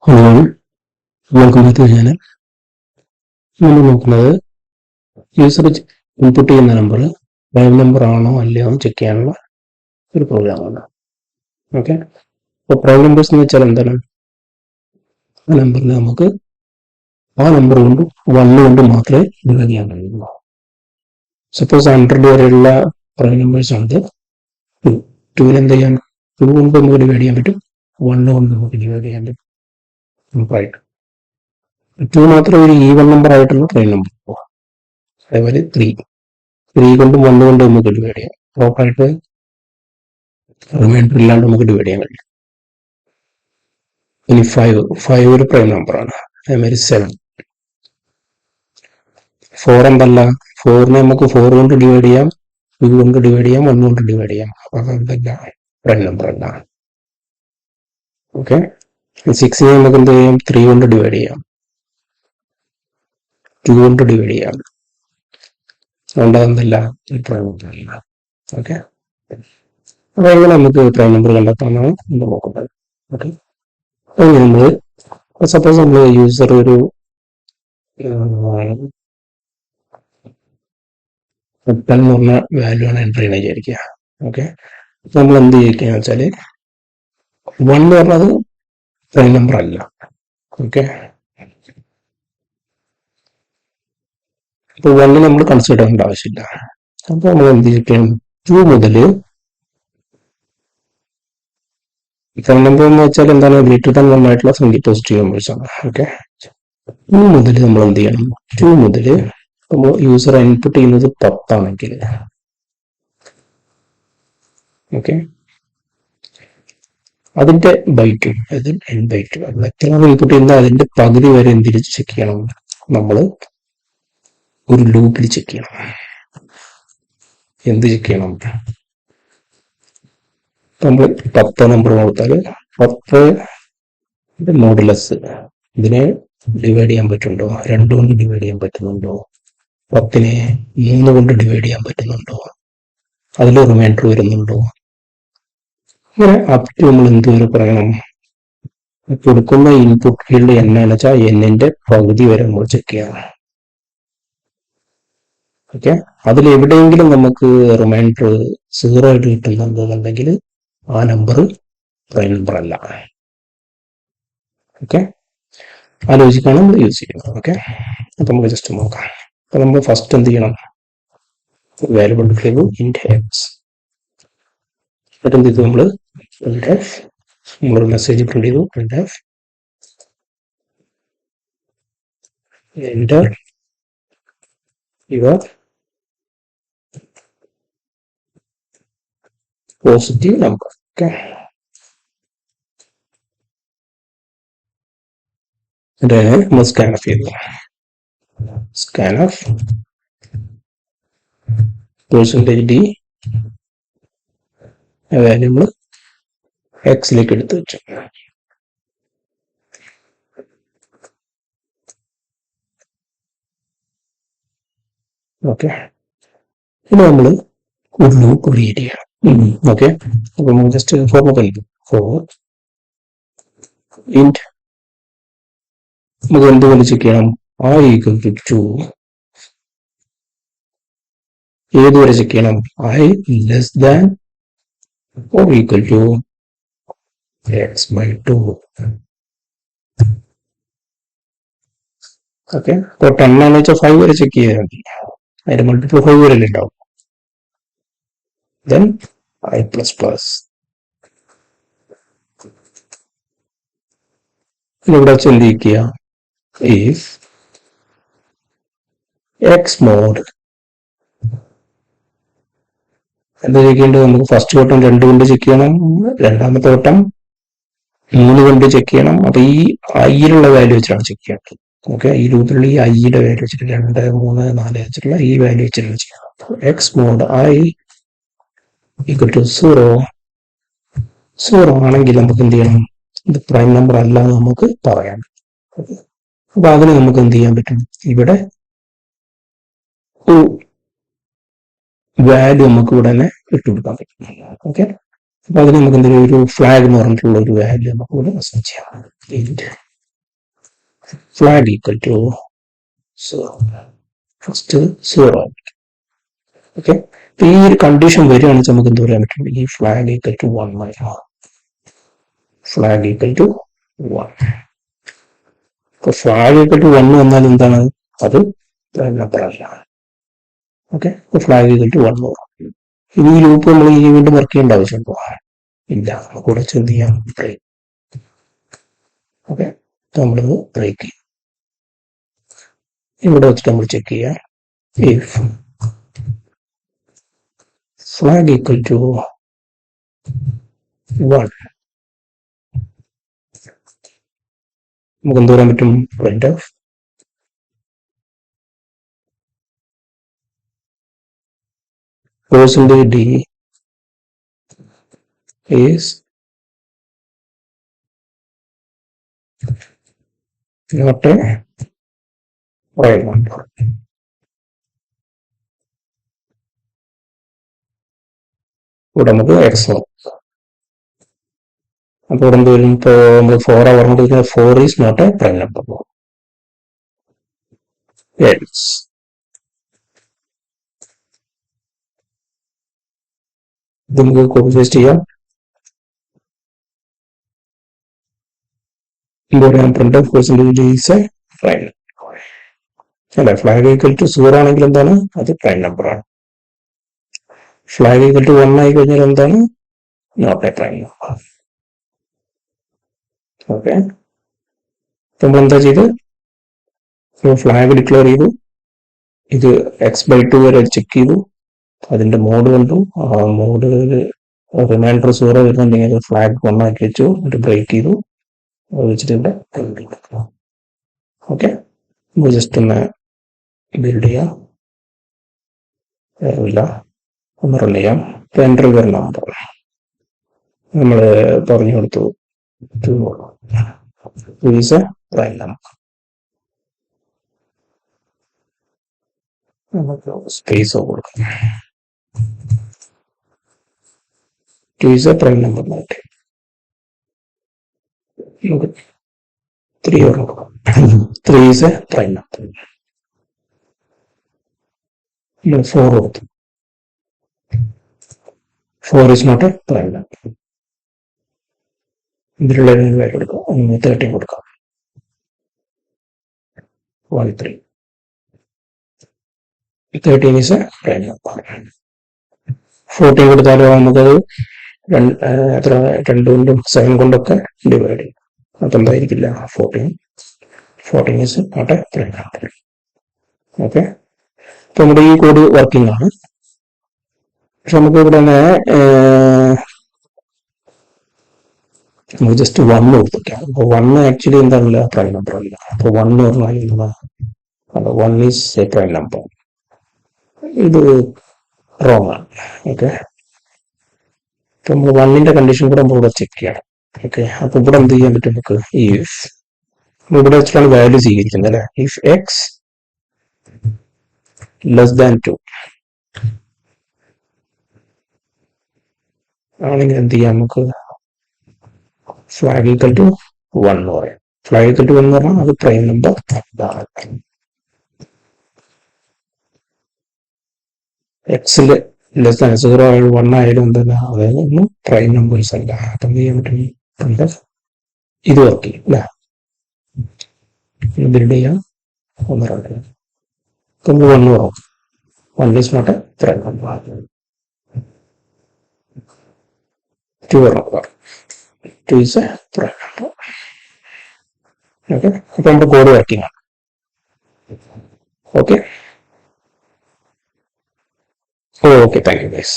Hello, welcome back to channel. നമ്മൾ നോക്കുന്നത് user input ചെയ്യുന്ന നമ്പർ പ്രൈം നമ്പർ ആണോ അല്ലയോ എന്ന് ചെക്ക് ചെയ്യാനുള്ള ഒരു പ്രോഗ്രാമാണ്. ഓക്കെ, അപ്പോൾ പ്രൈം നമ്പേഴ്സ് എന്ന് വെച്ചാൽ എന്താണ്? ആ നമ്പറിൽ നമുക്ക് ആ നമ്പർ കൊണ്ട് 1 കൊണ്ട് മാത്രമേ ഡിവൈഡ് ചെയ്യാൻ കഴിയുള്ളൂ. സപ്പോസ് 100 വരെയുള്ള പ്രൈം നമ്പേഴ്സ് ആണിത്. 2 എന്ത് ചെയ്യാൻ? 2 കൊണ്ട് നമുക്ക് ഡിവൈഡ് ചെയ്യാൻ പറ്റും, 1 കൊണ്ട് നമുക്ക് ഡിവൈഡ് ചെയ്യാൻ പറ്റും. സിമ്പിളായിട്ട് 2 മാത്രം ഒരു ഈവൻ നമ്പർ ആയിട്ടുള്ള പ്രൈം നമ്പർ. അതേപോലെ 3 കൊണ്ടും 1 കൊണ്ട് നമുക്ക് ഡിവൈഡ് ചെയ്യാം. പ്രോപ്പറായിട്ട് റിമൈൻഡർ ഇല്ലാണ്ട് നമുക്ക് ഡിവൈഡ് ചെയ്യാൻ കഴിയും. ഇനി 5 ഒരു പ്രൈം നമ്പറാണ്. അതേമാതിരി 4 എന്തല്ല, 4നെ നമുക്ക് 4 കൊണ്ട് ഡിവൈഡ് ചെയ്യാം, 2 കൊണ്ട് ഡിവൈഡ് ചെയ്യാം, 1 കൊണ്ട് ഡിവൈഡ് ചെയ്യാം. അപ്പൊ അതെന്തല്ല, പ്രൈം നമ്പർ അല്ല. ഓക്കെ, 6നെ നമുക്ക് എന്ത് ചെയ്യാം? 3 കൊണ്ട് ഡിവൈഡ് ചെയ്യാം, 2 കൊണ്ട് ഡിവൈഡ് ചെയ്യാം. അതുകൊണ്ട് അതെന്തല്ല, പ്രൈം നമ്പർ അല്ല. ഓക്കെ, അപ്പൊ എങ്ങനെ നമുക്ക് പ്രൈം നമ്പർ കണ്ടെത്താമെന്നാണ് നമ്മൾ നോക്കുന്നത്. ഓക്കെ, അപ്പോൾ നമ്മൾ സപ്പോസ് നമ്മൾ യൂസർ ഒരു 10 എന്ന് പറഞ്ഞ വാല്യൂ ആണ് എൻ്റർ ചെയ്യണമെന്ന് വിചാരിക്കുക. ഓക്കെ, നമ്മൾ എന്ത് ചെയ്യുക വെച്ചാൽ 1 എന്ന് പറഞ്ഞത് പ്രൈം നമ്പർ അല്ല. ഓക്കെ, അപ്പോൾ 1 നമ്മൾ കൺസിഡർ ചെയ്യേണ്ട ആവശ്യമില്ല. അപ്പോൾ നമ്മൾ എന്ത് ചെയ്യണം? 2 മുതൽ പ്രൈം നമ്പർ എന്ന് വെച്ചാൽ എന്താണ്? ഗ്രേറ്റർ ദാൻ 1 ആയിട്ടുള്ള സംഖ്യ പോസിറ്റീവ് നമ്പേഴ്സ് ആണ്. ഓക്കെ, 2 മുതൽ നമ്മൾ എന്ത് ചെയ്യണം? 2 മുതൽ നമ്മൾ യൂസർ ഇൻപുട്ട് ചെയ്യുന്നത് 10 ആണെങ്കിൽ, ഓക്കെ, അതിന്റെ ബൈറ്റ്, അത് n ബൈറ്റ്, അത് എത്രയാണ് ഇൻപുട്ട് ചെയ്യുന്നത് അതിന്റെ പകുതി വരെ എന്തിൽ ചെക്ക് ചെയ്യണം? നമ്മൾ ഒരു ലൂപ്പിൽ ചെക്ക് ചെയ്യണം. എന്ത് ചെക്ക് ചെയ്യണം? നമ്മൾ 10 നമ്പർ കൊടുത്താൽ 10 മോഡുലസ് ഇതിനെ ഡിവൈഡ് ചെയ്യാൻ പറ്റുന്നുണ്ടോ? 2 കൊണ്ട് ഡിവൈഡ് ചെയ്യാൻ പറ്റുന്നുണ്ടോ? 10നെ 3 കൊണ്ട് ഡിവൈഡ് ചെയ്യാൻ പറ്റുന്നുണ്ടോ? അതിൽ റിമൈൻഡർ വരുന്നുണ്ടോ? ഇങ്ങനെ അപ് ടു നമ്മൾ എന്തുവരെ പറയണം? കൊടുക്കുന്ന ഇൻപുട്ട് ഫീൽഡ് എന്നാന്ന് വെച്ചാൽ എന്നിന്റെ പകുതി വരെ നമ്മൾ ചെക്ക് ചെയ്യണം. ഓക്കെ, അതിൽ എവിടെയെങ്കിലും നമുക്ക് റിമൈൻഡർ 0 ആയിട്ട് കിട്ടുന്നുണ്ടെന്നുണ്ടെങ്കിൽ ആ നമ്പർ പ്രൈം നമ്പർ അല്ല. ഓക്കെ, ആ ലോജിക്കാണ് നമ്മൾ യൂസ് ചെയ്യുന്നത്. ഓക്കെ, അപ്പൊ നമുക്ക് ജസ്റ്റ് നോക്കാം. അപ്പൊ നമ്മൾ ഫസ്റ്റ് എന്ത് ചെയ്യണം? വാല്യൂബിൾ ഡിക്ലെയർ ചെയ്തു ഇന്റ് എക്സ്. എന്നിട്ട് എന്ത് ചെയ്തു? നമ്മളൊരു മെസ്സേജ് പ്രിന്റ് ചെയ്തു, enter your positive number. Okay, നമ്മൾ സ്കാൻ ഓഫ് ചെയ്തു. സ്കാൻ ഓഫ് %d വാല്യൂ നമ്മൾ എക്സിലേക്ക് എടുത്തു വെച്ചു. ഓക്കെ, ഇനി നമ്മൾ ഒരു ലൂപ്പ് ക്രിയേറ്റ് ചെയ്യണം. ഓക്കെ, അപ്പൊ നമ്മൾ ജസ്റ്റ് ഫോർമാറ്റ് നൽകും. ഫോർ ഇന്റ് നമുക്ക് എന്തുകൊണ്ട് ചെക്ക് ചെയ്യണം? i = 2 ഏതുവരെ ചെക്ക് ചെയ്യണം? i less than or equal to x/2. Okay, അപ്പോൾ 10 ആണെന്ന് വെച്ചാൽ 5 വരെ ചെക്ക് ചെയ്താൽ മതി. അതിന്റെ മൾട്ടിപ്പിൾ 5 വരെ ഉണ്ടാവും. then i++. ഇവിടെ ചിന്തിക്കുക, if x mod എന്താ ചെയ്യേണ്ടത്? നമുക്ക് ഫസ്റ്റ് വട്ടം 2 കൊണ്ട് ചെക്ക് ചെയ്യണം, രണ്ടാമത്തെ വട്ടം 3 കൊണ്ട് ചെക്ക് ചെയ്യണം. അപ്പൊ ഈ ഐയിലുള്ള വാല്യൂ വെച്ചിട്ടാണ് ചെക്ക് ചെയ്യേണ്ടത്. ഓക്കെ, ഈ ലൂപ്പിലുള്ള ഈ ഐയുടെ വാല്യൂ വെച്ചിട്ട് 2, 3, 4 വെച്ചിട്ടുള്ള ഈ വാല്യൂ വെച്ചിട്ടാണ് ചെയ്യണം. എക്സ് മോഡ് i = 0 ആണെങ്കിൽ നമുക്ക് എന്ത് ചെയ്യണം? ഇത് പ്രൈം നമ്പർ അല്ലാതെ നമുക്ക് പറയാം. അപ്പൊ അതിന് നമുക്ക് എന്ത് ചെയ്യാൻ പറ്റും? ഇവിടെ ഒരു വാല്യൂ നമുക്ക് ഇവിടെ തന്നെ ഇട്ടുകൊടുക്കാൻ പറ്റും. ഓക്കെ, അപ്പൊ അതിന് നമുക്ക് എന്തെങ്കിലും ഒരു ഫ്ലാഗ് എന്ന് പറഞ്ഞിട്ടുള്ള ഒരു വാല്യൂ നമുക്ക് ഇവിടെ അസൈൻ ചെയ്യാം. flag equal to 0. First 0. Okay, ഈ ഒരു കണ്ടീഷൻ വരികയാണെന്ന് വെച്ചാൽ നമുക്ക് എന്ത് പറയാൻ പറ്റും? ഈ flag equal to 1 flag equal to 1. ഇപ്പൊ ഫ്ലാഗ് ഈക്വൽ ടു 1 വന്നാൽ എന്താണ്? അത് നമ്പർ അല്ല. ഓക്കെ, ഫ്ലാഗ് ഈക്വൽ ടു 1 വരും. ഇനി ഈ ലൂപ്പ് നമ്മൾ ഈ വീണ്ടും വർക്ക് ചെയ്യേണ്ട ആവശ്യമുണ്ടോ? ഇല്ല. കൂടെ എന്ത് ചെയ്യാം? ബ്രേക്ക്. ഓക്കെ, നമ്മളിത് ബ്രേക്ക് ചെയ്യും. ഇവിടെ വെച്ചിട്ട് നമ്മൾ ചെക്ക് ചെയ്യാം. ഇഫ് flag equal to 1, നമുക്ക് എന്ത് പറയാൻ പറ്റും? printf %d is not a prime number. ഇവിടെ നമുക്ക് x നോക്കാം. അപ്പോൾ എന്ത് വരും? ഇപ്പോൾ നമ്മൾ 4 പറഞ്ഞിരിക്കുന്നത് 4 is not a prime number. Else ഇത് നമുക്ക് കോപ്പി പേസ്റ്റ് ചെയ്യാം. എന്ത് പറയാം? printf % is a prime number. അല്ലെ, ഫ്ലാഗ് ഈക്വൽ ടു 0 ആണെങ്കിൽ എന്താണ്? അത് പ്രൈം നമ്പർ ആണ്. ഫ്ലാഗ് ഈക്വൽ ടു 1 ആയി കഴിഞ്ഞാൽ എന്താണ്? Not a prime number. Okay, നമ്മൾ എന്താ ചെയ്ത്? ഫ്ലാഗ് ഡിക്ലെയർ ചെയ്തു. ഇത് x/2 വരെ ചെക്ക് ചെയ്തു. അതിന്റെ മോഡ് കണ്ടു. ആ മോഡ് റിമൈൻഡർ 0 വരുന്നുണ്ടെങ്കിൽ അത് ഫ്ലാഗ് 1 ആക്കി വെച്ചു. എന്നിട്ട് ബ്രേക്ക് ചെയ്തു. അത് വെച്ചിട്ട് ഇവിടെ ഓക്കെ, ജസ്റ്റ് ഒന്ന് ബിൽഡ് ചെയ്യാം. ഇല്ല, ഒന്ന് റൺ ചെയ്യാം. എൻ്റർ വരുന്ന നമ്പർ നമ്മൾ പറഞ്ഞു കൊടുത്തു. Prime number. നമുക്ക് സ്പേസ് കൊടുക്കാം. 2 is a prime number. നമുക്ക് 3 കൊടുക്കാം. 3 is a prime number. 4 കൊടുത്തു. 4 is not a prime number. ഇതിലുള്ള വാല്യൂ കൊടുക്കാം. 13 കൊടുക്കാം. 13 is a prime number. 14 കൊടുത്താലോ നമുക്കത് എത്ര 2 കൊണ്ടും 7 കൊണ്ടൊക്കെ ഡിവൈഡ് ചെയ്യും. അപ്പൊ എന്തായിരിക്കില്ല? 14 is not a prime number. Okay, അപ്പൊ നമ്മുടെ ഈ കോഡ് വർക്കിംഗ് ആണ്. പക്ഷെ നമുക്ക് ഇവിടെ നമുക്ക് ജസ്റ്റ് 1 കൊടുത്തിട്ടാണ്. അപ്പൊ 1 ആക്ച്വലി എന്താണല്ല? പ്രൈം നമ്പർ അല്ല. അപ്പൊ 1 പറഞ്ഞാൽ 1 is a prime number. ഇത് റോങ് ആണ്. ഓക്കെ, അപ്പൊ നമ്മൾ 1ന്റെ കണ്ടീഷൻ കൂടെ നമ്മൾ ഇവിടെ ചെക്ക് ചെയ്യണം. ഓക്കെ, അപ്പൊ ഇവിടെ എന്ത് ചെയ്യാൻ പറ്റും? നമുക്ക് ഇഫ് ഇവിടെ വെച്ചിട്ടാണ് വാല്യൂ സ്വീകരിക്കുന്നത് അല്ലെ. ഇഫ് എക്സ് ലെസ് ദാൻ 2 ആണെങ്കിൽ എന്ത് ചെയ്യാം? നമുക്ക് ഫ്ലാഗ് ഈക്വൽ ടു 1 എന്ന് പറയാം. ഫ്ലാഗ് ഈക്വൽ ടു 1 എന്ന് പറഞ്ഞാൽ അത് പ്രൈം നമ്പർ ആണ്. എക്സിൽ ലെസ് ദാൻ 0 ആയാലും 1 ആയാലും എന്തല്ല, അതായത് ഒന്നും പ്രൈം നമ്പേഴ്സ് അല്ല. അപ്പൊ എന്ത് ചെയ്യാൻ പറ്റും? ഇത് വർക്ക് ചെയ്യും അല്ലെ. ബിൽഡ് ചെയ്യാം. 1 റൺ ചെയ്യാം. 1 വരും. 1 is not a prime number. 2 വരും. 2 is a prime number. Okay, അപ്പൊ നമ്മുടെ കോഡ് വർക്കിംഗ് ആണ്. Okay, okay, thank you guys.